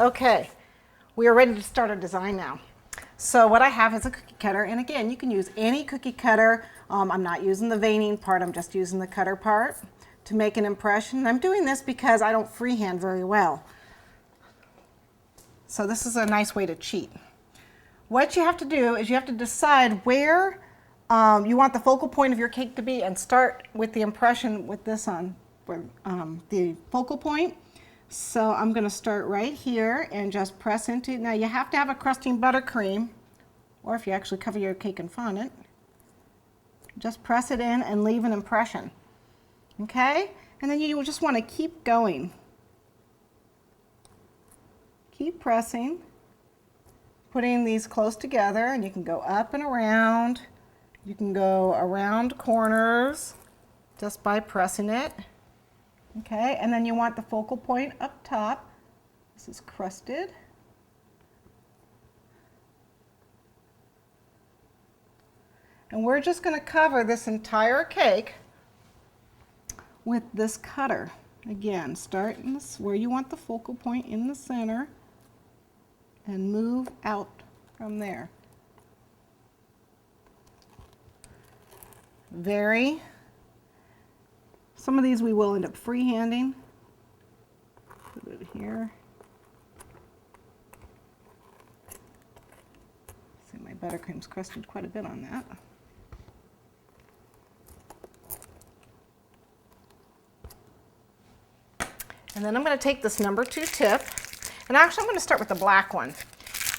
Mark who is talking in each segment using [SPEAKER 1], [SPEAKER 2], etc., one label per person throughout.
[SPEAKER 1] Okay, we are ready to start our design now. So what I have is a cookie cutter, and again, you can use any cookie cutter. I'm not using the veining part, I'm just using the cutter part to make an impression. I'm doing this because I don't freehand very well. So this is a nice way to cheat. What you have to do is you have to decide where you want the focal point of your cake to be and start with the impression with this on the focal point. So I'm going to start right here and just press into, now you have to have a crusting buttercream, or if you actually cover your cake in fondant, just press it in and leave an impression. Okay? And then you just want to keep going. Keep pressing, putting these close together, and you can go up and around. You can go around corners just by pressing it. Okay, and then you want the focal point up top. This is crusted. And we're just going to cover this entire cake with this cutter. Again, start in this, where you want the focal point in the center and move out from there. Some of these we will end up freehanding. Put it here. See, my buttercream's crusted quite a bit on that. And then I'm going to take this number 2 tip, and actually I'm going to start with the black one.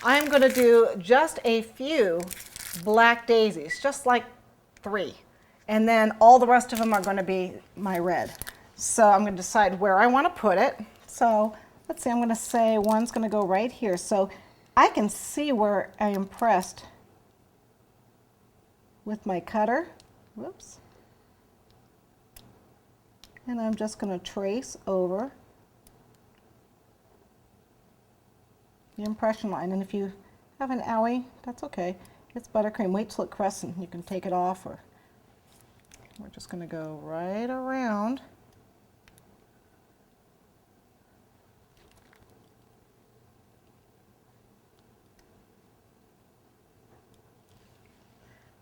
[SPEAKER 1] I'm going to do just a few black daisies, just like 3. And then all the rest of them are going to be my red. So I'm going to decide where I want to put it. So let's see, I'm going to say one's going to go right here. So I can see where I impressed with my cutter. Whoops. And I'm just going to trace over the impression line. And if you have an owie, that's okay. It's buttercream. Wait till it crusts and you can take it off. Or we're just going to go right around.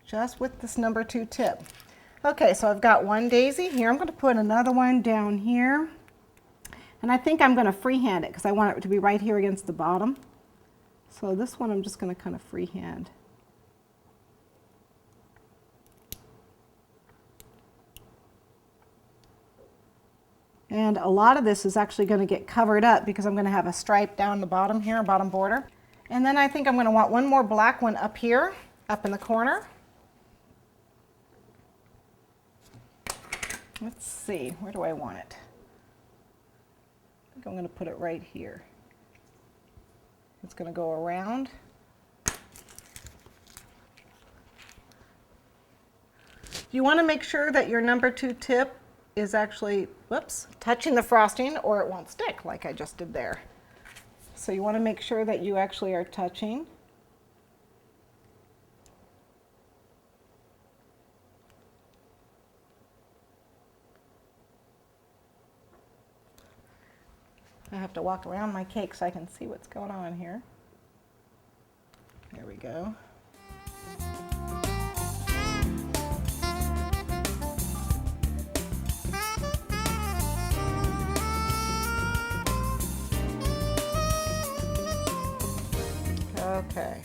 [SPEAKER 1] Just with this number 2 tip. Okay, so I've got one daisy here. I'm going to put another one down here. And I think I'm going to freehand it because I want it to be right here against the bottom. So this one I'm just going to kind of freehand. And a lot of this is actually going to get covered up because I'm going to have a stripe down the bottom here, bottom border. And then I think I'm going to want one more black one up here, up in the corner. Let's see, where do I want it? I think I'm going to put it right here. It's going to go around. You want to make sure that your number 2 tip is actually, whoops, touching the frosting or it won't stick like I just did there. So you want to make sure that you actually are touching. I have to walk around my cake so I can see what's going on here. There we go. Okay.